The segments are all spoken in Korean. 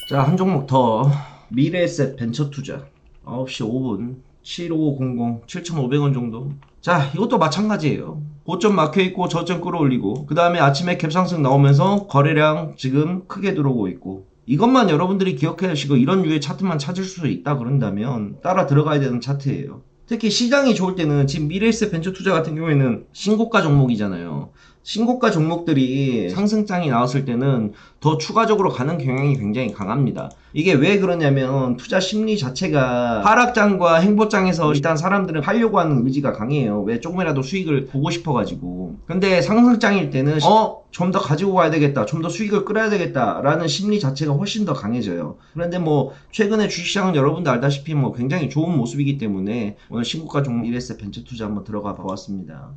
자, 한 종목 더. 미래에셋 벤처투자 9시 5분 7500 7,500원 정도. 자, 이것도 마찬가지예요. 고점 막혀있고 저점 끌어올리고 그 다음에 아침에 갭상승 나오면서 거래량 지금 크게 들어오고 있고, 이것만 여러분들이 기억해 하시고 이런 류의 차트만 찾을 수 있다 그런다면 따라 들어가야 되는 차트예요. 특히 시장이 좋을 때는 지금 미래에셋 벤처투자 같은 경우에는 신고가 종목이잖아요. 신고가 종목들이 상승장이 나왔을 때는 더 추가적으로 가는 경향이 굉장히 강합니다. 이게 왜 그러냐면 투자 심리 자체가 하락장과 행보장에서 일단 사람들은 팔려고 하는 의지가 강해요. 왜? 조금이라도 수익을 보고 싶어가지고. 근데 상승장일 때는 좀 더 가지고 가야 되겠다, 좀 더 수익을 끌어야 되겠다 라는 심리 자체가 훨씬 더 강해져요. 그런데 뭐 최근에 주식시장은 여러분도 알다시피 뭐 굉장히 좋은 모습이기 때문에 오늘 신고가 종목 미래에셋 벤처투자 한번 들어가 봐봤습니다.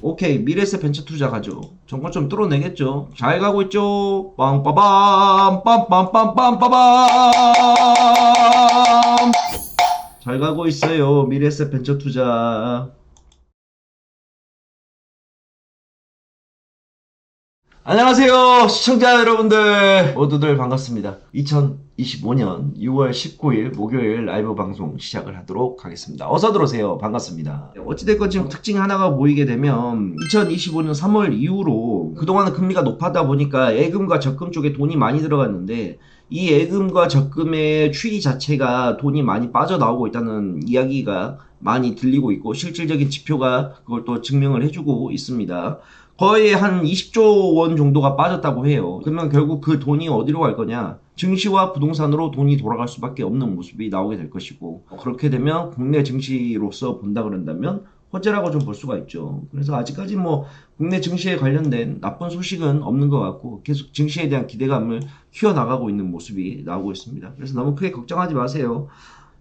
오케이, 미래에셋 벤처투자 가죠. 정권 좀 뚫어내겠죠. 잘 가고 있죠. 빵빠밤 빰빰빰빰빠밤. 잘 가고 있어요. 미래에셋 벤처투자. 안녕하세요, 시청자 여러분들 모두들 반갑습니다. 2025년 6월 19일 목요일 라이브 방송 시작을 하도록 하겠습니다. 어서 들어오세요. 반갑습니다. 어찌됐건 지금 특징 하나가 보이게 되면 2025년 3월 이후로 그동안은 금리가 높았다 보니까 예금과 적금 쪽에 돈이 많이 들어갔는데, 이 예금과 적금의 추이 자체가 돈이 많이 빠져나오고 있다는 이야기가 많이 들리고 있고, 실질적인 지표가 그걸 또 증명을 해주고 있습니다. 거의 한 20조 원 정도가 빠졌다고 해요. 그러면 결국 그 돈이 어디로 갈 거냐? 증시와 부동산으로 돈이 돌아갈 수밖에 없는 모습이 나오게 될 것이고, 그렇게 되면 국내 증시로서 본다 그런다면 호재라고 좀 볼 수가 있죠. 그래서 아직까지 뭐 국내 증시에 관련된 나쁜 소식은 없는 것 같고, 계속 증시에 대한 기대감을 키워나가고 있는 모습이 나오고 있습니다. 그래서 너무 크게 걱정하지 마세요.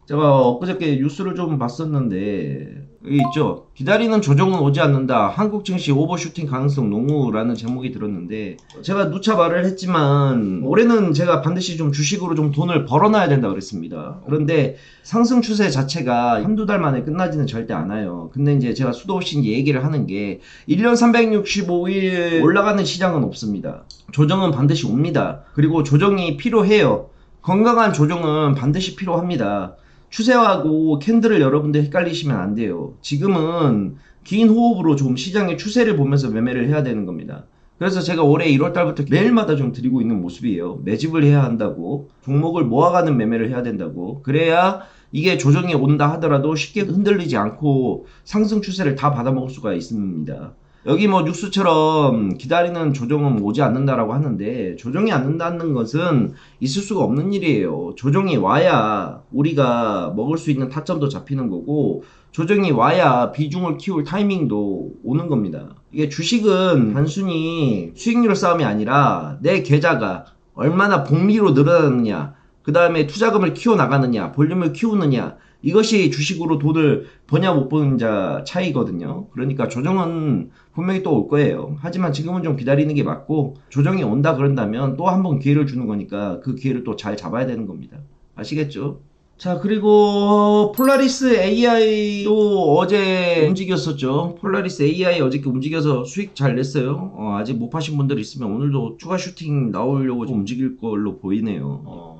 제가 엊그저께 뉴스를 좀 봤었는데, 여기 있죠. 기다리는 조정은 오지 않는다. 한국 증시 오버슈팅 가능성 농후라는 제목이 들었는데, 제가 누차 말을 했지만 올해는 제가 반드시 좀 주식으로 좀 돈을 벌어놔야 된다 그랬습니다. 그런데 상승 추세 자체가 한두 달 만에 끝나지는 절대 않아요. 근데 이제 제가 수도 없이 이제 얘기를 하는 게 1년 365일 올라가는 시장은 없습니다. 조정은 반드시 옵니다. 그리고 조정이 필요해요. 건강한 조정은 반드시 필요합니다. 추세하고 캔들을 여러분들 헷갈리시면 안 돼요. 지금은 긴 호흡으로 좀 시장의 추세를 보면서 매매를 해야 되는 겁니다. 그래서 제가 올해 1월달부터 매일마다 좀 드리고 있는 모습이에요. 매집을 해야 한다고, 종목을 모아가는 매매를 해야 된다고. 그래야 이게 조정이 온다 하더라도 쉽게 흔들리지 않고 상승 추세를 다 받아먹을 수가 있습니다. 여기 뭐 뉴스처럼 기다리는 조정은 오지 않는다라고 하는데, 조정이 않는다는 것은 있을 수가 없는 일이에요. 조정이 와야 우리가 먹을 수 있는 타점도 잡히는 거고, 조정이 와야 비중을 키울 타이밍도 오는 겁니다. 이게 주식은 단순히 수익률 싸움이 아니라 내 계좌가 얼마나 복리로 늘어나느냐, 그 다음에 투자금을 키워나가느냐, 볼륨을 키우느냐, 이것이 주식으로 돈을 버냐 못 버는 자 차이거든요. 그러니까 조정은 분명히 또 올 거예요. 하지만 지금은 좀 기다리는 게 맞고, 조정이 온다 그런다면 또 한 번 기회를 주는 거니까 그 기회를 또 잘 잡아야 되는 겁니다. 아시겠죠? 자, 그리고 폴라리스 AI도 어제 움직였었죠. 폴라리스 AI 어저께 움직여서 수익 잘 냈어요. 아직 못 파신 분들 있으면 오늘도 추가 슈팅 나오려고 좀 움직일 걸로 보이네요.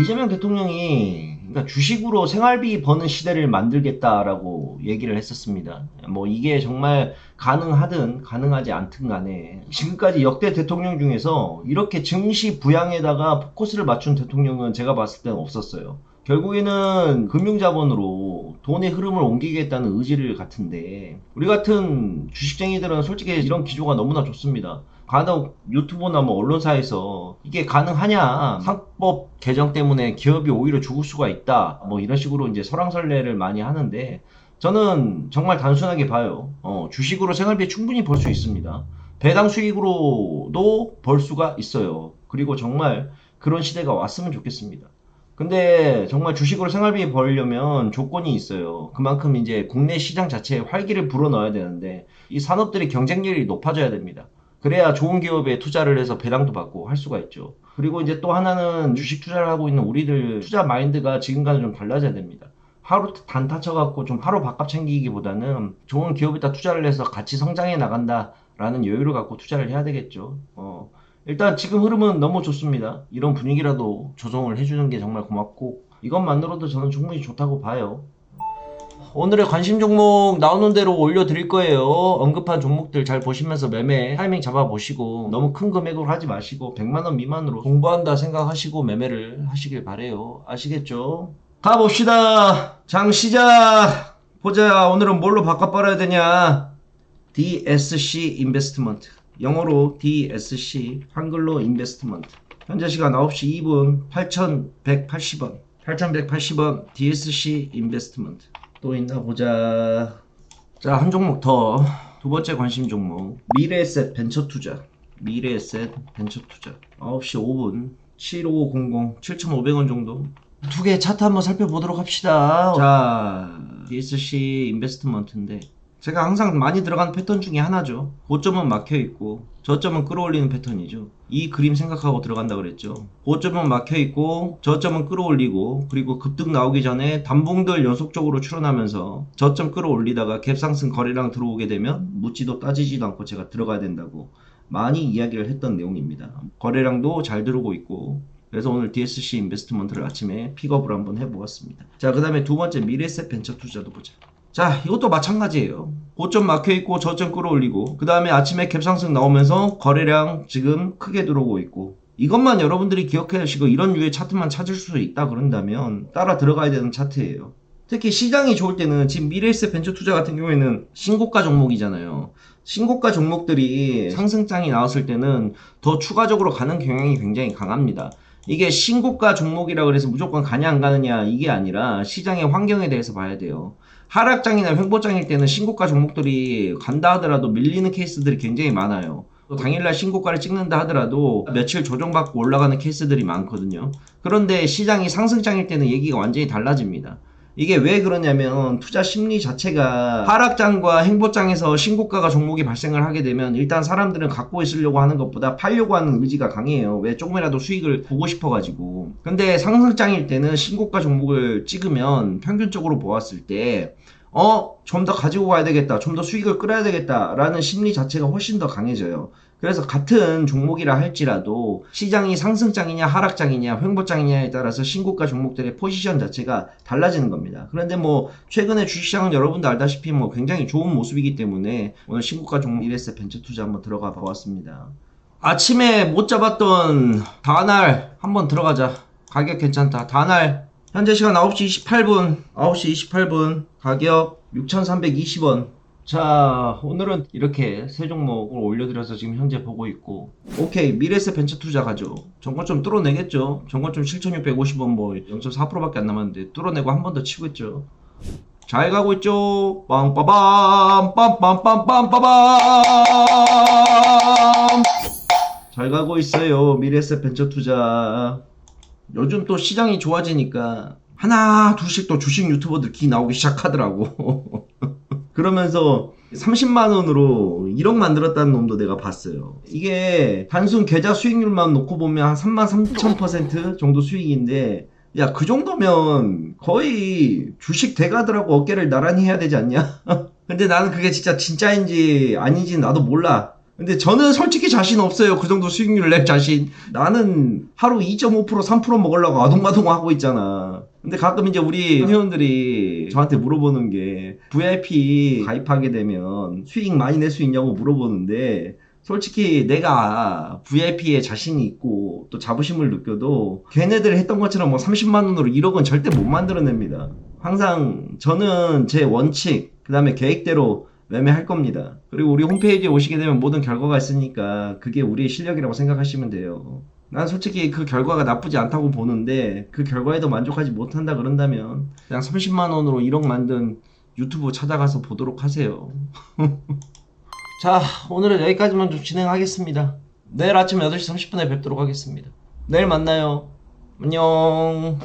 이재명 대통령이 그러니까 주식으로 생활비 버는 시대를 만들겠다라고 얘기를 했었습니다. 뭐 이게 정말 가능하든 가능하지 않든 간에 지금까지 역대 대통령 중에서 이렇게 증시 부양에다가 포커스를 맞춘 대통령은 제가 봤을 때는 없었어요. 결국에는 금융자본으로 돈의 흐름을 옮기겠다는 의지를 같은데, 우리 같은 주식쟁이들은 솔직히 이런 기조가 너무나 좋습니다. 간혹 유튜브나 뭐 언론사에서 이게 가능하냐, 상법 개정 때문에 기업이 오히려 죽을 수가 있다, 뭐 이런 식으로 이제 설왕설래를 많이 하는데, 저는 정말 단순하게 봐요. 주식으로 생활비 충분히 벌 수 있습니다. 배당 수익으로도 벌 수가 있어요. 그리고 정말 그런 시대가 왔으면 좋겠습니다. 근데 정말 주식으로 생활비 벌려면 조건이 있어요. 그만큼 이제 국내 시장 자체에 활기를 불어넣어야 되는데, 이 산업들의 경쟁력이 높아져야 됩니다. 그래야 좋은 기업에 투자를 해서 배당도 받고 할 수가 있죠. 그리고 이제 또 하나는 주식 투자를 하고 있는 우리들 투자 마인드가 지금과는 좀 달라져야 됩니다. 하루 단타 쳐갖고 좀 하루 밥값 챙기기보다는 좋은 기업에다 투자를 해서 같이 성장해 나간다라는 여유를 갖고 투자를 해야 되겠죠. 일단 지금 흐름은 너무 좋습니다. 이런 분위기라도 조정을 해주는 게 정말 고맙고 이것만으로도 저는 충분히 좋다고 봐요. 오늘의 관심 종목 나오는 대로 올려드릴 거예요. 언급한 종목들 잘 보시면서 매매 타이밍 잡아보시고 너무 큰 금액으로 하지 마시고 100만원 미만으로 공부한다 생각하시고 매매를 하시길 바래요. 아시겠죠? 가봅시다. 장 시작. 보자. 오늘은 뭘로 바꿔버려야 되냐. DSC 인베스트먼트, 영어로 DSC, 한글로 인베스트먼트. 현재 시간 9시 2분 8180원 8180원 DSC 인베스트먼트. 또 있나 보자. 자, 한 종목 더. 두 번째 관심 종목 미래에셋 벤처투자. 미래에셋 벤처투자 9시 5분 7500 7500원 정도. 두 개 차트 한번 살펴보도록 합시다. 자, DSC 인베스트먼트인데 제가 항상 많이 들어가는 패턴 중에 하나죠. 고점은 막혀있고 저점은 끌어올리는 패턴이죠. 이 그림 생각하고 들어간다 그랬죠. 고점은 막혀있고 저점은 끌어올리고, 그리고 급등 나오기 전에 단봉들 연속적으로 출현하면서 저점 끌어올리다가 갭상승 거래량 들어오게 되면 묻지도 따지지도 않고 제가 들어가야 된다고 많이 이야기를 했던 내용입니다. 거래량도 잘 들어오고 있고, 그래서 오늘 DSC 인베스트먼트를 아침에 픽업을 한번 해보았습니다. 자, 그 다음에 두 번째 미래에셋 벤처 투자도 보자. 자, 이것도 마찬가지예요. 고점 막혀있고 저점 끌어올리고, 그 다음에 아침에 갭상승 나오면서 거래량 지금 크게 들어오고 있고, 이것만 여러분들이 기억해 주시고 이런 류의 차트만 찾을 수 있다 그런다면 따라 들어가야 되는 차트예요. 특히 시장이 좋을 때는 지금 미래에셋 벤처 투자 같은 경우에는 신고가 종목이잖아요. 신고가 종목들이 상승장이 나왔을 때는 더 추가적으로 가는 경향이 굉장히 강합니다. 이게 신고가 종목이라 그래서 무조건 가냐 안 가느냐 이게 아니라 시장의 환경에 대해서 봐야 돼요. 하락장이나 횡보장일 때는 신고가 종목들이 간다 하더라도 밀리는 케이스들이 굉장히 많아요. 또 당일날 신고가를 찍는다 하더라도 며칠 조정받고 올라가는 케이스들이 많거든요. 그런데 시장이 상승장일 때는 얘기가 완전히 달라집니다. 이게 왜 그러냐면 투자 심리 자체가 하락장과 횡보장에서 신고가가 종목이 발생을 하게 되면 일단 사람들은 갖고 있으려고 하는 것보다 팔려고 하는 의지가 강해요. 왜? 조금이라도 수익을 보고 싶어 가지고. 근데 상승장일 때는 신고가 종목을 찍으면 평균적으로 보았을 때 좀 더 가지고 가야 되겠다, 좀 더 수익을 끌어야 되겠다 라는 심리 자체가 훨씬 더 강해져요. 그래서 같은 종목이라 할지라도 시장이 상승장이냐 하락장이냐 횡보장이냐에 따라서 신고가 종목들의 포지션 자체가 달라지는 겁니다. 그런데 뭐 최근에 주식시장은 여러분도 알다시피 뭐 굉장히 좋은 모습이기 때문에 오늘 신고가 종목 미래에셋 벤처투자 한번 들어가 보았습니다. 아침에 못 잡았던 다날 한번 들어가자. 가격 괜찮다. 다날 현재 시간 9시 28분 가격 6,320원. 자, 오늘은 이렇게 세 종목을 올려드려서 지금 현재 보고 있고, 오케이, 미래에셋 벤처 투자 가죠. 정권점 뚫어내겠죠. 정권점 7,650원 뭐 0.4%밖에 안 남았는데 뚫어내고 한 번 더 치고 있죠. 잘 가고 있죠. 빵빠밤 빰빰빰빰빠밤 잘 가고 있어요. 미래에셋 벤처 투자. 요즘 또 시장이 좋아지니까 하나 둘씩 또 주식 유튜버들 기 나오기 시작하더라고. 그러면서 30만원으로 1억 만들었다는 놈도 내가 봤어요. 이게 단순 계좌 수익률만 놓고 보면 한 33,000% 정도 수익인데, 야, 그 정도면 거의 주식 대가들하고 어깨를 나란히 해야 되지 않냐? 근데 나는 그게 진짜인지 아닌지 나도 몰라. 근데 저는 솔직히 자신 없어요. 그 정도 수익률 낼 자신. 나는 하루 2.5% 3% 먹으려고 아동바동 하고 있잖아. 근데 가끔 이제 우리 회원들이 저한테 물어보는 게 VIP 가입하게 되면 수익 많이 낼 수 있냐고 물어보는데, 솔직히 내가 VIP에 자신이 있고 또 자부심을 느껴도 걔네들 했던 것처럼 뭐 30만원으로 1억은 절대 못 만들어냅니다. 항상 저는 제 원칙, 그 다음에 계획대로 매매할 겁니다. 그리고 우리 홈페이지에 오시게 되면 모든 결과가 있으니까 그게 우리의 실력이라고 생각하시면 돼요. 난 솔직히 그 결과가 나쁘지 않다고 보는데 그 결과에도 만족하지 못한다 그런다면 그냥 30만원으로 1억 만든 유튜브 찾아가서 보도록 하세요. 자, 오늘은 여기까지만 좀 진행하겠습니다. 내일 아침 8시 30분에 뵙도록 하겠습니다. 내일 만나요. 안녕.